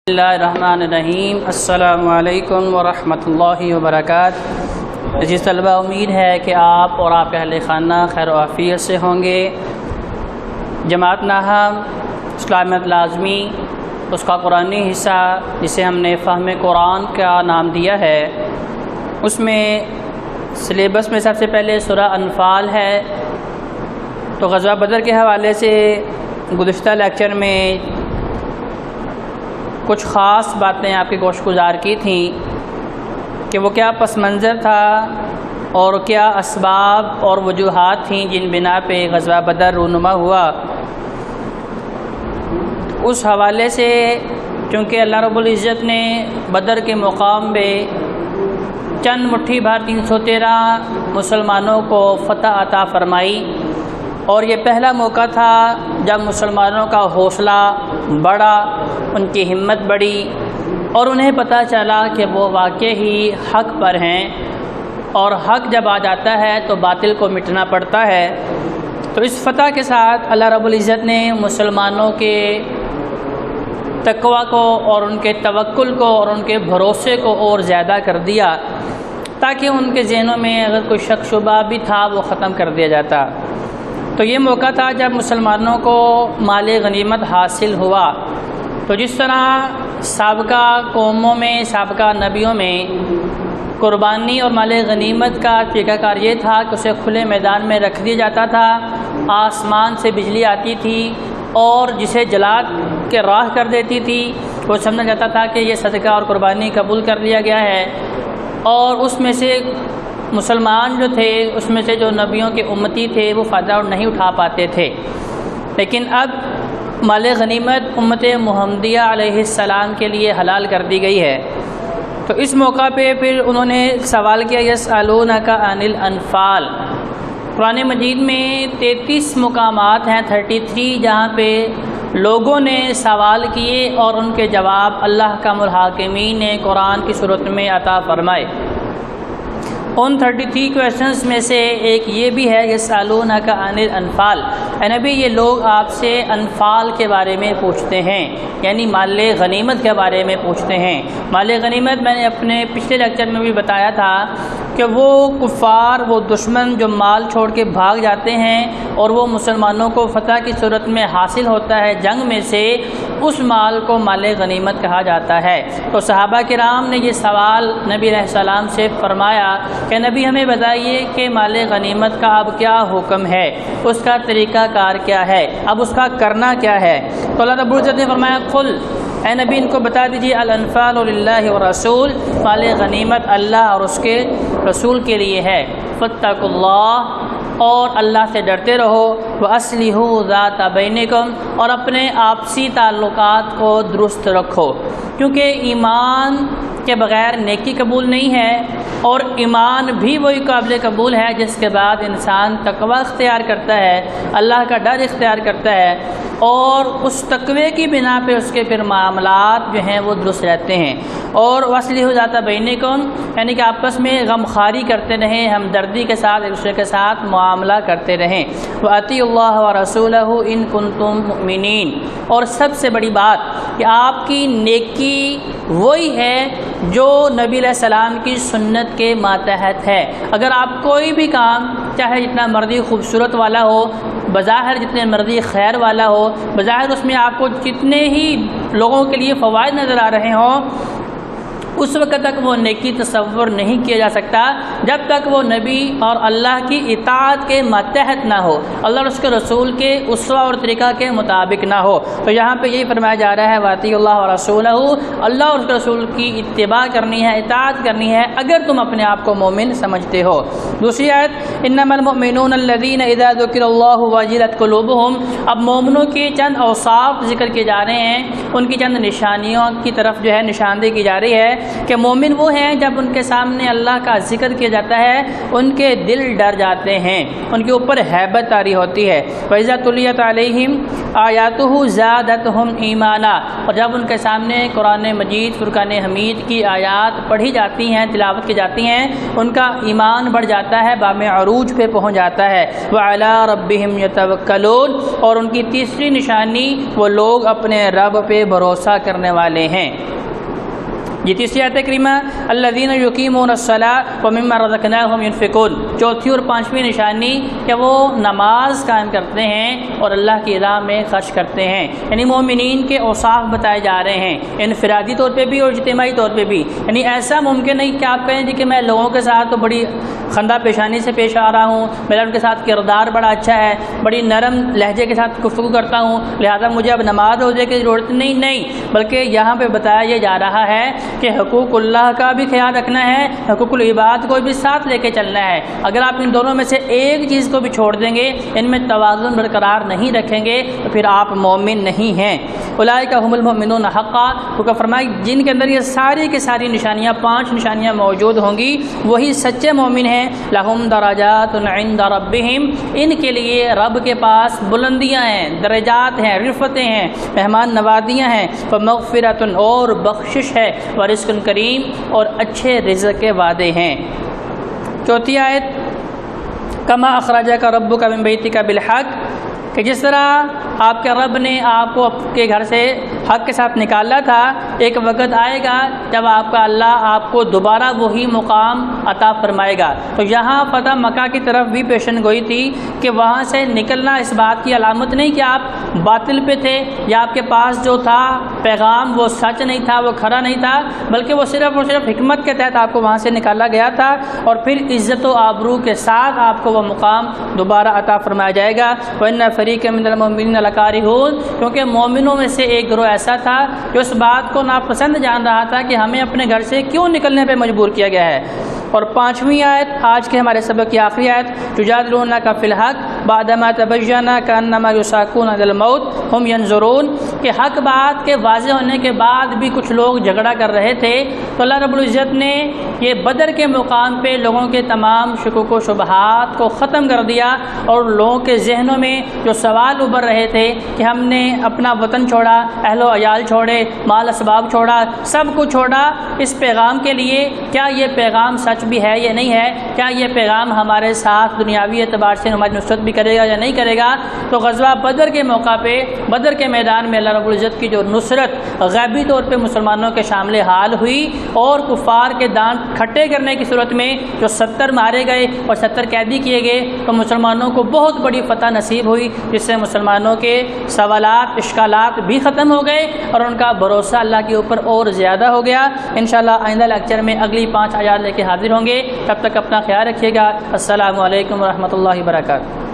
بسم اللہ الرحمن الرحیم۔ السلام علیکم ورحمۃ اللہ وبرکاتہ۔ جی طلبہ، امید ہے کہ آپ اور آپ کے اہل خانہ خیر و عافیت سے ہوں گے۔ جماعت ناہم اسلامیت لازمی، اس کا قرآنی حصہ جسے ہم نے فہم قرآن کا نام دیا ہے، اس میں سلیبس میں سب سے پہلے سورہ انفال ہے۔ تو غزوہ بدر کے حوالے سے گزشتہ لیکچر میں کچھ خاص باتیں آپ کی گوش گزار کی تھیں کہ وہ کیا پس منظر تھا اور کیا اسباب اور وجوہات تھیں جن بنا پہ غزوہ بدر رونما ہوا۔ اس حوالے سے چونکہ اللہ رب العزت نے بدر کے مقام پہ چند مٹھی بھر 313 مسلمانوں کو فتح عطا فرمائی، اور یہ پہلا موقع تھا جب مسلمانوں کا حوصلہ بڑھا، ان کی ہمت بڑھی، اور انہیں پتہ چلا کہ وہ واقع ہی حق پر ہیں، اور حق جب آ جاتا ہے تو باطل کو مٹنا پڑتا ہے۔ تو اس فتح کے ساتھ اللہ رب العزت نے مسلمانوں کے تقوی کو اور ان کے توکل کو اور ان کے بھروسے کو اور زیادہ کر دیا، تاکہ ان کے ذہنوں میں اگر کوئی شک شبہ بھی تھا وہ ختم کر دیا جاتا۔ تو یہ موقع تھا جب مسلمانوں کو مال غنیمت حاصل ہوا۔ تو جس طرح سابقہ قوموں میں، سابقہ نبیوں میں قربانی اور مال غنیمت کا طریقہ کار یہ تھا کہ اسے کھلے میدان میں رکھ دیا جاتا تھا، آسمان سے بجلی آتی تھی اور جسے جلا کے راہ کر دیتی تھی وہ سمجھا جاتا تھا کہ یہ صدقہ اور قربانی قبول کر لیا گیا ہے، اور اس میں سے مسلمان جو تھے، اس میں سے جو نبیوں کے امتی تھے وہ فائدہ نہیں اٹھا پاتے تھے۔ لیکن اب مال غنیمت امت محمدیہ علیہ السلام کے لیے حلال کر دی گئی ہے۔ تو اس موقع پہ پھر انہوں نے سوال کیا، یسألونک عن الانفال۔ قرآن مجید میں 33 مقامات ہیں، 33، جہاں پہ لوگوں نے سوال کیے اور ان کے جواب اللہ کا الحاکمین نے قرآن کی صورت میں عطا فرمائے۔ ان 33 کویسچنز میں سے ایک یہ بھی ہے، یسألونک عن الانفال، اے نبی یہ لوگ آپ سے انفال کے بارے میں پوچھتے ہیں، یعنی مال غنیمت کے بارے میں پوچھتے ہیں۔ مال غنیمت میں نے اپنے پچھلے لیکچر میں بھی بتایا تھا کہ وہ کفار، وہ دشمن جو مال چھوڑ کے بھاگ جاتے ہیں اور وہ مسلمانوں کو فتح کی صورت میں حاصل ہوتا ہے جنگ میں سے، اس مال کو مال غنیمت کہا جاتا ہے۔ تو صحابہ کرام نے یہ سوال نبی علیہ السلام سے فرمایا کہ نبی ہمیں بتائیے کہ مال غنیمت کا اب کیا حکم ہے، اس کا طریقہ کار کیا ہے، اب اس کا کرنا ککیا ہے۔ تو اللہ رب العزت نے فرمایا قل، اے نبی ان کو بتا دیجیے، الانفال للہ والرسول، مال غنیمت اللہ اور اس کے رسول کے لیے ہے، فاتقوا اللہ، اور اللہ سے ڈرتے رہو، وَأَصْلِحُوا ذَاتَ بَيْنِكُمْ، اور اپنے آپسی تعلقات کو درست رکھو، کیونکہ ایمان کے بغیر نیکی قبول نہیں ہے، اور ایمان بھی وہی قابل قبول ہے جس کے بعد انسان تقوی اختیار کرتا ہے، اللہ کا ڈر اختیار کرتا ہے، اور اس تقوی کی بنا پہ اس کے پھر معاملات جو ہیں وہ درست رہتے ہیں۔ اور وَأَصْلِحُوا ذَاتَ بَيْنِكُمْ، یعنی کہ آپس میں غمخواری کرتے رہیں، ہمدردی کے ساتھ ایک دوسرے کے ساتھ معاملہ کرتے رہیں۔ وَأَطِیعُوا اللَّهَ وَرَسُولَهُ إِن كُنتُم مُؤْمِنِینَ، اور سب سے بڑی بات کہ آپ کی نیکی وہی ہے جو نبی علیہ السلام کی سنت کے ماتحت ہے۔ اگر آپ کوئی بھی کام، چاہے جتنا مرضی خوبصورت والا ہو، بظاہر جتنے مرضی خیر والا ہو، بظاہر اس میں آپ کو جتنے ہی لوگوں کے لیے فوائد نظر آ رہے ہوں، اس وقت تک وہ نیکی تصور نہیں کیا جا سکتا جب تک وہ نبی اور اللہ کی اطاعت کے ماتحت نہ ہو، اللہ اور اس کے رسول کے اسوہ اور طریقہ کے مطابق نہ ہو۔ تو یہاں پہ یہی فرمایا جا رہا ہے، وَأَطِیعُوا اللَّهَ وَرَسُولَهُ، اللہ اور اس کے رسول کی اتباع کرنی ہے، اطاعت کرنی ہے، اگر تم اپنے آپ کو مومن سمجھتے ہو۔ دوسری آیت، إِنَّمَا الْمُؤْمِنُونَ الَّذِينَ إِذَا ذُكِرَ اللَّهُ وَجِلَتْ قُلُوبُهُمْ، اب مومنوں کی چند اوصاف ذکر کیے جا رہے ہیں، ان کی چند نشانیوں کی طرف جو ہے نشاندہی کی جا رہی ہے۔ کہ مومن وہ ہیں جب ان کے سامنے اللہ کا ذکر کیا جاتا ہے ان کے دل ڈر جاتے ہیں، ان کے اوپر ہیبت طاری ہوتی ہے۔ وَإِذَا تُلِيَتْ عَلَيْهِمْ آیاتُهُ زَادَتْهُمْ ایمانا، اور جب ان کے سامنے قرآن مجید فرقان حمید کی آیات پڑھی جاتی ہیں، تلاوت کی جاتی ہیں، ان کا ایمان بڑھ جاتا ہے، بام عروج پہ پہنچ جاتا ہے۔ وَعَلَىٰ رَبِّهِمْ يَتَوَكَّلُونَ، اور ان کی تیسری نشانی وہ لوگ اپنے رب پہ بھروسہ کرنے والے ہیں۔ یہ تیسری آیت کریمہ الذین یقیمون الصلاۃ ومما رزقناہم ينفقون، چوتھی اور پانچویں نشانی کہ وہ نماز قائم کرتے ہیں اور اللہ کی راہ میں خرچ کرتے ہیں، یعنی مومنین کے اوصاف بتائے جا رہے ہیں انفرادی طور پہ بھی اور اجتماعی طور پہ بھی۔ یعنی ایسا ممکن نہیں کہ آپ کہیں جی کہ میں لوگوں کے ساتھ تو بڑی خندہ پیشانی سے پیش آ رہا ہوں، میرا ان کے ساتھ کردار بڑا اچھا ہے، بڑی نرم لہجے کے ساتھ گفتگو کرتا ہوں، لہذا مجھے اب نماز روزے کی ضرورت نہیں، بلکہ یہاں پہ بتایا یہ جا رہا ہے کہ حقوق اللہ کا بھی خیال رکھنا ہے، حقوق العباد کو بھی ساتھ لے کے چلنا ہے۔ اگر آپ ان دونوں میں سے ایک چیز کو بھی چھوڑ دیں گے، ان میں توازن برقرار نہیں رکھیں گے، تو پھر آپ مومن نہیں ہیں۔ اولئک هم المؤمنون حقا، تو فرمایا جن کے اندر یہ ساری کی ساری نشانیاں، 5 نشانیاں موجود ہوں گی، وہی سچے مومن ہیں۔ لہم درجات عند ربہم، ان کے لیے رب کے پاس بلندیاں ہیں، درجات ہیں، رفعتیں ہیں، مہمان نوازیاں ہیں، ومغفرۃ، اور بخشش ہے، ورزق کریم، اور اچھے رزق کے وعدے ہیں۔ چوتھی آیت کما اخرجک ربک من بیتک بالحق، کہ جس طرح آپ کے رب نے آپ کو آپ کے گھر سے حق کے ساتھ نکالا تھا، ایک وقت آئے گا جب آپ کا اللہ آپ کو دوبارہ وہی مقام عطا فرمائے گا۔ تو یہاں فتح مکہ کی طرف بھی پیشن گوئی تھی کہ وہاں سے نکلنا اس بات کی علامت نہیں کہ آپ باطل پہ تھے یا آپ کے پاس جو تھا پیغام وہ سچ نہیں تھا، وہ کھرا نہیں تھا، بلکہ وہ صرف اور صرف حکمت کے تحت آپ کو وہاں سے نکالا گیا تھا، اور پھر عزت و آبرو کے ساتھ آپ کو وہ مقام دوبارہ عطا فرمایا جائے گا۔ وَإِنَّ فَرِيقًا مِّنَ الْمُؤْمِنِينَ لَكَارِهُونَ، کیونکہ مومنوں میں سے ایک گروہ ایسا تھا جو اس بات کو ناپسند جان رہا تھا کہ ہمیں اپنے گھر سے کیوں نکلنے پہ مجبور کیا گیا ہے۔ اور 5ویں آیت آج کے ہمارے سبق کی آخری آیت یجادلونک فی الحق بعدما تبین کانما یساقون الی الموت ہم ینظرون، کہ حق بات کے واضح ہونے کے بعد بھی کچھ لوگ جھگڑا کر رہے تھے، تو اللہ رب العزت نے یہ بدر کے مقام پہ لوگوں کے تمام شکوک و شبہات کو ختم کر دیا، اور لوگوں کے ذہنوں میں جو سوال ابھر رہے تھے کہ ہم نے اپنا وطن چھوڑا، اہل و عیال چھوڑے، مال اسباب چھوڑا، سب کچھ چھوڑا اس پیغام کے لیے، کیا یہ پیغام سچ بھی ہے یا نہیں ہے؟ کیا یہ پیغام ہمارے ساتھ دنیاوی اعتبار سے ہماری نصرت بھی کرے گا یا نہیں کرے گا؟ تو غزوہ بدر کے موقع پہ بدر کے میدان میں اللہ رب العزت کی جو نصرت غیبی طور پہ مسلمانوں کے شامل حال ہوئی، اور کفار کے دانت کھٹے کرنے کی صورت میں جو 70 مارے گئے اور 70 قیدی کیے گئے، تو مسلمانوں کو بہت بڑی فتح نصیب ہوئی، جس سے مسلمانوں کے سوالات اشکالات بھی ختم ہو گئے اور ان کا بھروسہ اللہ کے اوپر اور زیادہ ہو گیا۔ انشاءاللہ آئندہ لیکچر میں اگلی 5 آیات لے کے حاضر ہوں گے، تب تک اپنا خیال رکھیے گا۔ السلام علیکم ورحمۃ اللہ وبرکاتہ۔